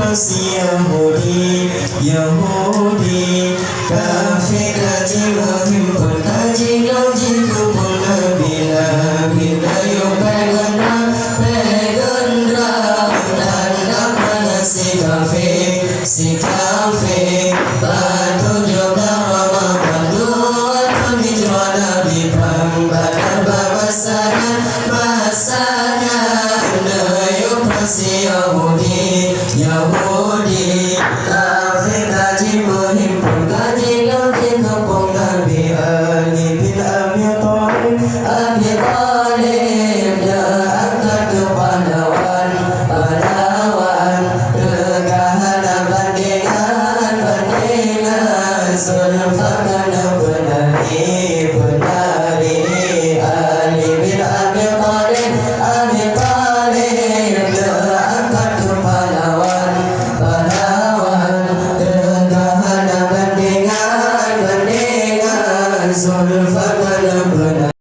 masih Yahudi, Yahudi kafir kaji menghimpun kaji lagi kumpul Nabi dayu pegendra pegendra tanda mana si kafir batu juga ramah bantu atau hijrah Nabi pembadar bahasanya dayu masih Yahudi, Yahudi kafir kaji menghimpun kaji lagi kumpul Nabi Ali bin Abi Thalib dia angkat ke pahlawan regahan bandingan sulfakan penari Ali bin Abi Thalib dia angkat ke pahlawan regahan bandingan sulfakan